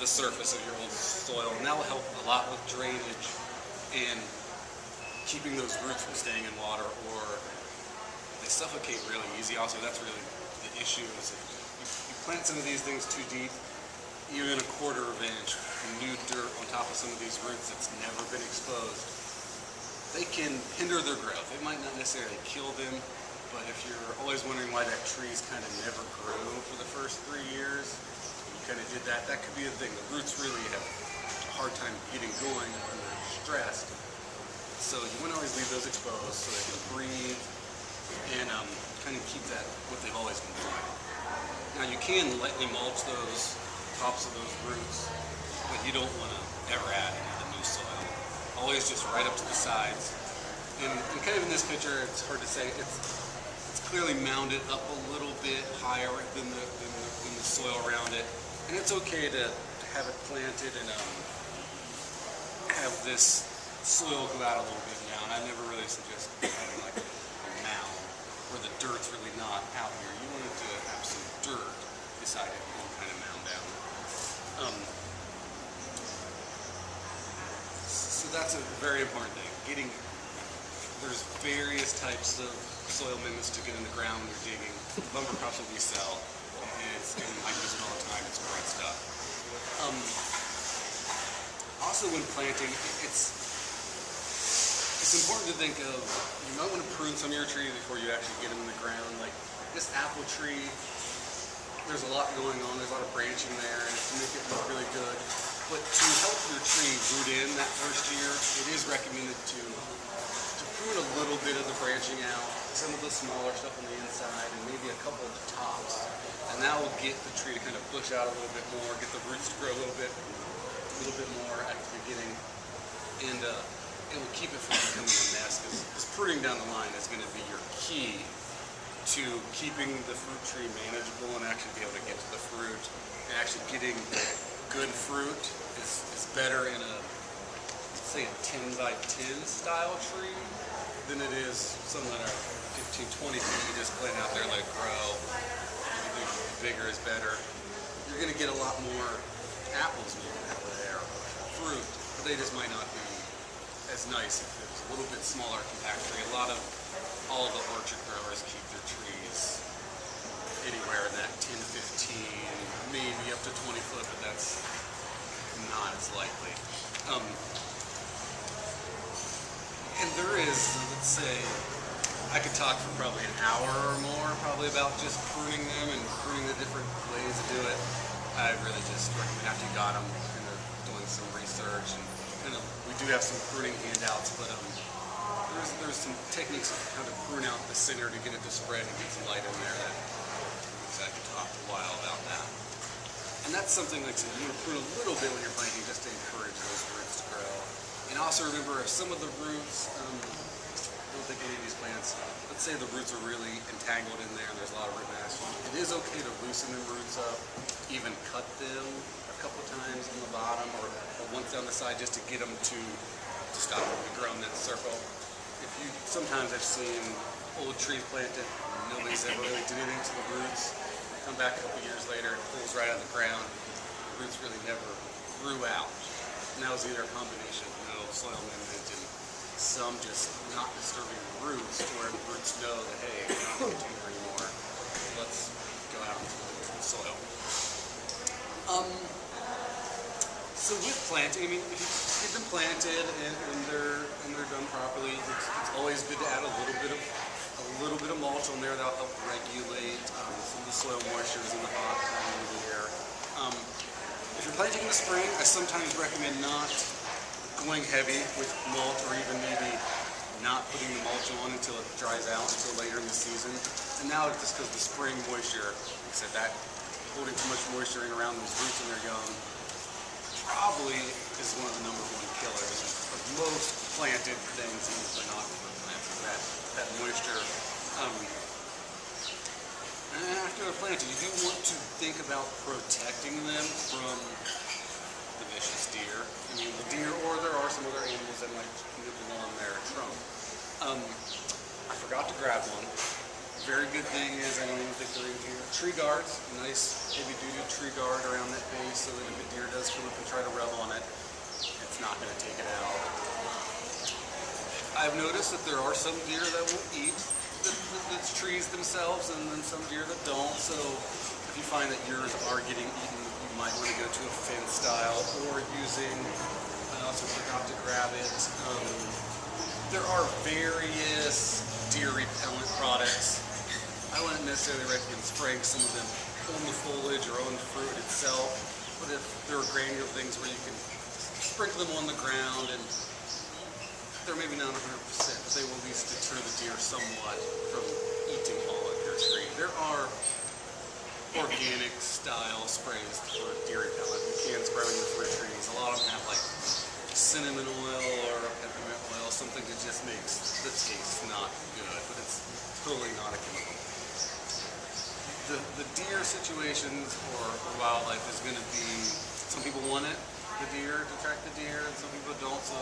the surface of your old soil, and that will help a lot with drainage and keeping those roots from staying in water, or they suffocate really easy. Also, that's really the issue, is if you plant some of these things too deep, even a quarter of an inch new dirt on top of some of these roots that's never been exposed, they can hinder their growth. It might not necessarily kill them, but if you're always wondering why that tree's kind of never grew for the first 3 years, you kind of did that, that could be a thing. The roots really have a hard time getting going when they're stressed. So you want to always leave those exposed so they can breathe and kind of keep that what they've always been doing. Now you can lightly mulch those tops of those roots, but you don't want to ever add any of the new soil. Always just right up to the sides. And kind of in this picture, it's hard to say, it's clearly mounded up a little bit higher than the soil around it. And it's okay to have it planted and have this soil go out a little bit now. And I never really suggest having like a mound where the dirt's really not out here. You want it to have some dirt beside it and kind of mound down. So that's a very important thing. There's various types of soil amendments to get in the ground when you're digging. Lumber crops that we sell, and I use it all the time. It's great stuff. Also, when planting, it's important to think of, you might want to prune some of your trees before you actually get them in the ground. Like this apple tree, there's a lot going on. There's a lot of branching there, and to make it look really good. But to help your tree root in that first year, it is recommended to prune a little bit of the branching out, some of the smaller stuff on the inside, and maybe a couple of the tops. And that will get the tree to kind of bush out a little bit more, get the roots to grow a little bit more at the beginning, and it will keep it from becoming a mess, because pruning down the line is going to be your key to keeping the fruit tree manageable and actually be able to get to the fruit. And actually getting good fruit is better in a, say, a 10 by 10 style tree than it is some that are 15, 20 feet. You just plant out there, let it grow. You think bigger is better. You're going to get a lot more apples moving out of there, fruit, but they just might not be as nice if it was a little bit smaller, compact tree. All the orchard growers keep their trees anywhere in that 10, 15, maybe up to 20 foot, but that's not as likely. And there is, let's say, I could talk for probably an hour or more probably about just pruning them and pruning the different ways to do it. I really just recommend, after you got them, kind of doing some research, and kind of, we do have some pruning handouts, but there's some techniques of how to prune out the center to get it to spread and get some light in there that I could talk a while about that. And that's something like, so you want to prune a little bit when you're planting just to encourage those roots to grow. And also remember, if some of the roots, I don't think any of these plants, let's say the roots are really entangled in there and there's a lot of root mass, it is okay to loosen the roots up, even cut them a couple times on the bottom or once down the side just to get them to stop them to grow in that circle. Sometimes I've seen old trees planted, nobody's ever really did anything to the roots. Come back a couple years later, it pulls right out of the ground. The roots really never grew out. And that was either a combination of no soil amendment and some just not disturbing the roots, to where the roots know that, hey, we're not going to continue anymore. Let's go out into the soil. So with planting, I mean, if you get them planted and they're done properly, it's always good to add a little bit of mulch on there. That'll help regulate some of the soil moistures in the hot time of the year. If you're planting in the spring, I sometimes recommend not going heavy with mulch, or even maybe not putting the mulch on until it dries out, until later in the season. And now, just because the spring moisture, like I said, that holding too much moisture in around those roots when they're young, probably is one of the #1 killers of most planted things, even if they're not plants, is that moisture. And after they're planted, you do want to think about protecting them from the vicious deer. I mean, the deer, or there are some other animals that might nibble on their trunk. I forgot to grab one. very good thing is, I don't even think they're in here, tree guards, a nice heavy duty tree guard around that base so that if a deer does come up and try to rub on it, it's not going to take it out. I've noticed that there are some deer that will eat the trees themselves and then some deer that don't, so if you find that yours are getting eaten, you might want to go to a fence style or using, I also forgot to grab it, there are various deer repellent products. I wouldn't necessarily recommend spraying some of them on the foliage or on the fruit itself, but if there are granular things where you can sprinkle them on the ground, and they're maybe not 100%, but they will at least deter the deer somewhat from eating all of your tree. There are organic style sprays for deer repellent. You can spray on your fruit trees. A lot of them have like cinnamon oil or peppermint oil, something that just makes the taste not good, but it's totally not a chemical. The deer situations or wildlife is going to be, some people want it, the deer, to track the deer, and some people don't, so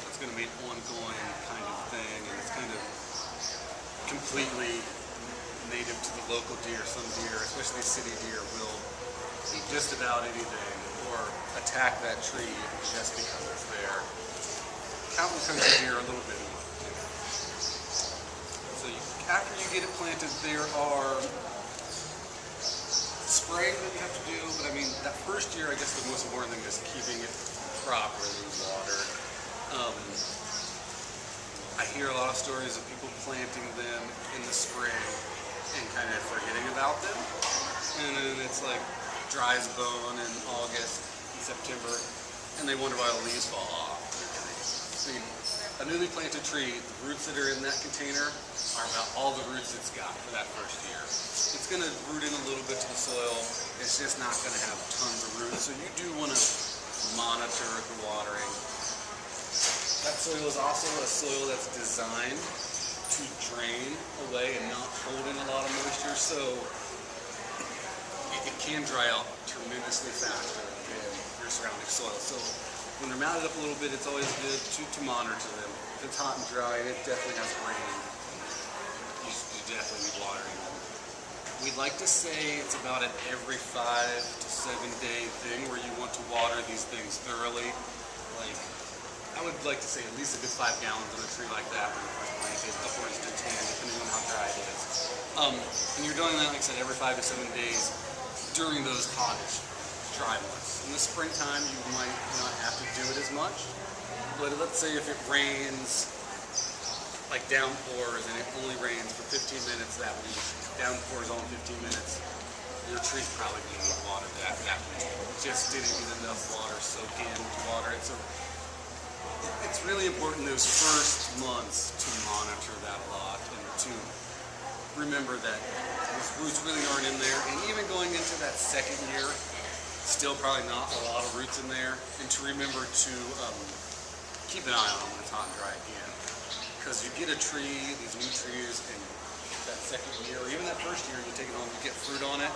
it's going to be an ongoing kind of thing, and it's kind of completely native to the local deer. Some deer, especially city deer, will eat just about anything or attack that tree just because it's there. Mountain country deer are a little bit more. So after you get it planted, there are spraying that you have to do, but I mean, that first year, I guess the most important thing is keeping it properly watered. I hear a lot of stories of people planting them in the spring and kind of forgetting about them, and then it's like dry as a bone in August and September, and they wonder why the leaves fall off. See, a newly planted tree, the roots that are in that container are about all the roots it's got for that first year. It's going to root in a little bit to the soil. It's just not going to have tons of roots, so you do want to monitor the watering. That soil is also a soil that's designed to drain away and not hold in a lot of moisture, so it can dry out tremendously faster than your surrounding soil. So when they're mounted up a little bit, it's always good to monitor them. If it's hot and dry and it definitely has rain, you definitely need watering them. We'd like to say it's about an every 5 to 7 day thing where you want to water these things thoroughly. Like, I would like to say at least a good 5 gallons on a tree like that when you're first planted, upwards to 10, depending on how dry it is. And you're doing that, like I said, every 5 to 7 days during those hottish, dry months. In the springtime, you might not have to do it as much, but let's say if it rains, like downpours, and it only rains for 15 minutes that week, downpours on 15 minutes, your tree's probably going to need water that week. Just didn't get enough water soak in to water it. So it's really important those first months to monitor that a lot and to remember that those roots really aren't in there. And even going into that second year, still probably not a lot of roots in there. And to remember to keep an eye on them when it's hot and dry again. Because you get a tree, these new trees, and that second year, or even that first year, you take it home, you get fruit on it,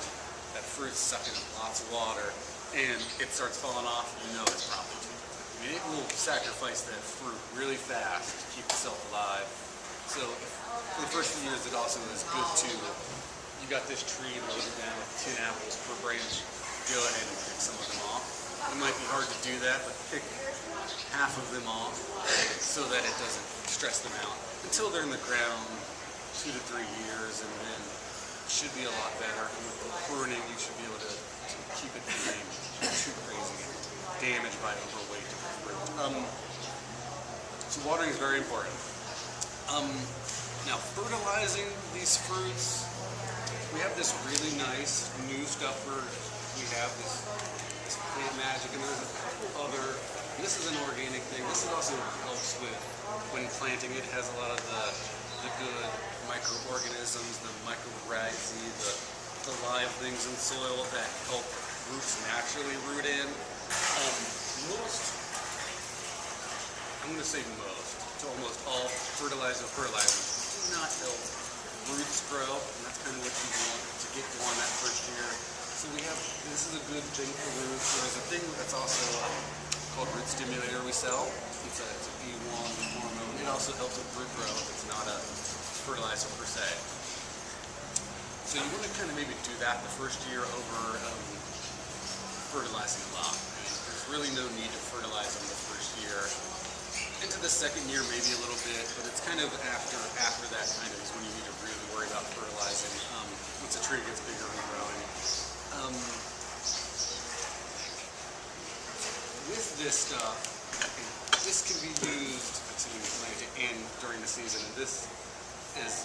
that fruit's sucking up lots of water, and it starts falling off, you know it's probably too dry. I mean, it will sacrifice that fruit really fast to keep itself alive. So for the first few years, it also is good to, you got this tree loaded down with 10 apples per branch, go ahead and pick some of them off. It might be hard to do that, but pick half of them off so that it doesn't stress them out until they're in the ground 2 to 3 years, and then it should be a lot better. And with the pruning, you should be able to keep it from being too crazy, damaged by overweight fruit. So watering is very important. Now fertilizing these fruits, we have this really nice new stuff we have this Plant Magic, and there's a couple other, this is an organic thing. This also helps with, when planting it has a lot of the good microorganisms, the mycorrhizae, the live things in soil that help roots naturally root in. I'm going to say most, to almost all fertilizers do not help roots grow, and that's kind of what you want to get going that first year. So we have, this is a good thing for roots. There's a thing that's also called root stimulator we sell. It's a B1 hormone. It also helps with root growth. It's not a fertilizer per se. So you want to kind of maybe do that the first year over fertilizing a lot. I mean, there's really no need to fertilize them the first year. Into the second year, maybe a little bit, but it's kind of after that kind of is when you need to really worry about fertilizing. Once a tree gets bigger and growing. With this stuff, this can be used to plant it and during the season. And this is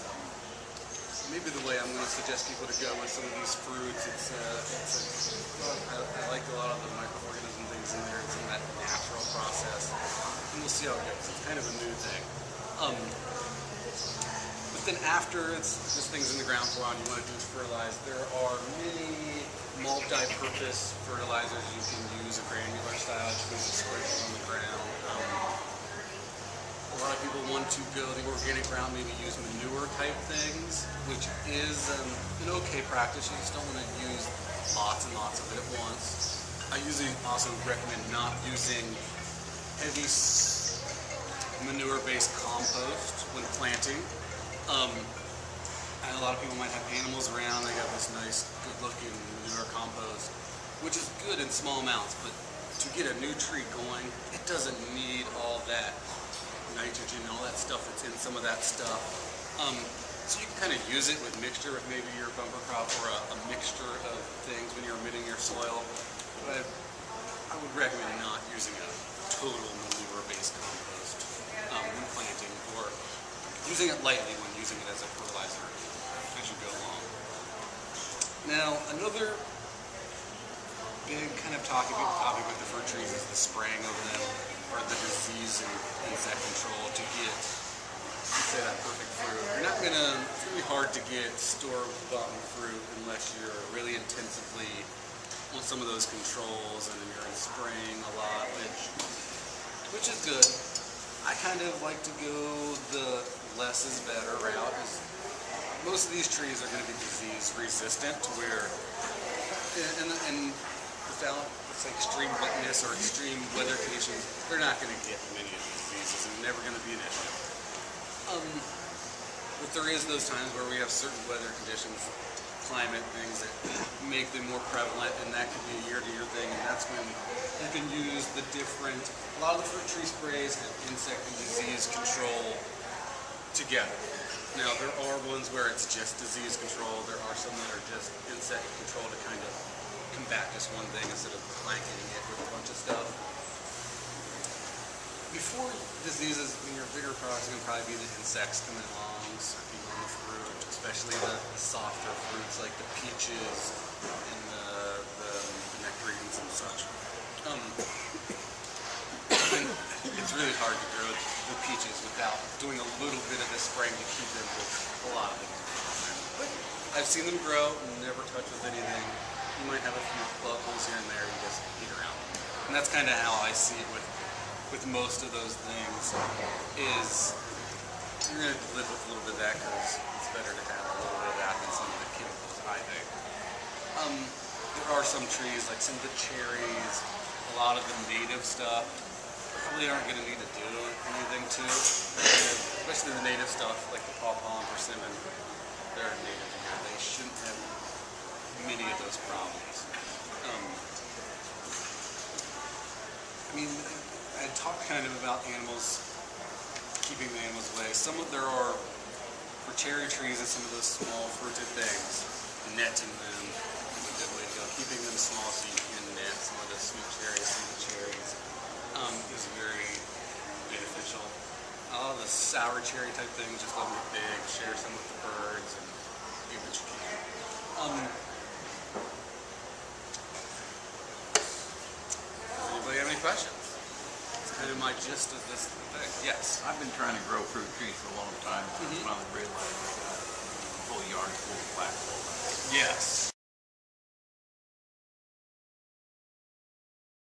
maybe the way I'm going to suggest people to go with some of these fruits. I like a lot of the microorganism things in there and some of that natural process. And we'll see how it goes. It's kind of a new thing. But then after this thing's in the ground for a while and you want to do is fertilize, there are many multi-purpose fertilizers you can use, a granular style, you can just spray it on the ground. A lot of people want to go the organic route, maybe use manure type things, which is an okay practice. You just don't want to use lots and lots of it at once. I usually also recommend not using heavy manure-based compost when planting. And a lot of people might have animals around, they got this nice, good-looking manure compost, which is good in small amounts, but to get a new tree going, it doesn't need all that nitrogen, all that stuff that's in some of that stuff. So you can kind of use it with mixture with maybe your bumper crop or a mixture of things when you're emitting your soil. But I would recommend not using a total manure-based compost when planting, or using it lightly when using it as a fertilizer as you go along. Now, another big kind of topic with the fruit trees is the spraying of them, or the disease and insect control to get, say, that perfect fruit. It's going to be hard to get store-bought fruit unless you're really intensively on some of those controls and you're spraying a lot, which is good. I kind of like to go the less is better route. Most of these trees are going to be disease resistant, where and without extreme wetness or extreme weather conditions, they're not going to get many of these diseases, and never going to be an issue. But there is those times where we have certain weather conditions, climate things that make them more prevalent, and that could be a year-to-year thing, and that's when you can use a lot of the fruit tree sprays and insect and disease control together. Now, there are ones where it's just disease control. There are some that are just insect control to kind of combat just one thing instead of blanketing it with a bunch of stuff. Before diseases, your bigger products are going to probably be the insects coming along, sucking on the fruit, especially the softer fruits like the peaches and the nectarines and such. It's really hard to grow the peaches without doing a little bit of this spraying to keep them with a lot of things. But I've seen them grow, never touch with anything. You might have a few buckles here and there, you just eat around them. And that's kind of how I see it with most of those things, is you're going to live with a little bit of that because it's better to have a little bit of that than some of the chemicals, I think. There are some trees, like some of the cherries, a lot of the native stuff, probably aren't going to need to do anything to, especially the native stuff, like the pawpaw and persimmon. They're native here. They shouldn't have many of those problems. I talked kind of about animals, keeping the animals away. There are, for cherry trees and some of those small fruited things, netting them is a good way to go. Keeping them small so you can net some of the sweet cherries, some of the cherries, is very beneficial. All the sour cherry type things, just let them get big, share some with the birds, and do what you can. Does anybody have any questions? Kind of my gist of this thing. Yes. I've been trying to grow fruit trees for a long time. Finally realized I got a whole yard full of black walnuts. Yes.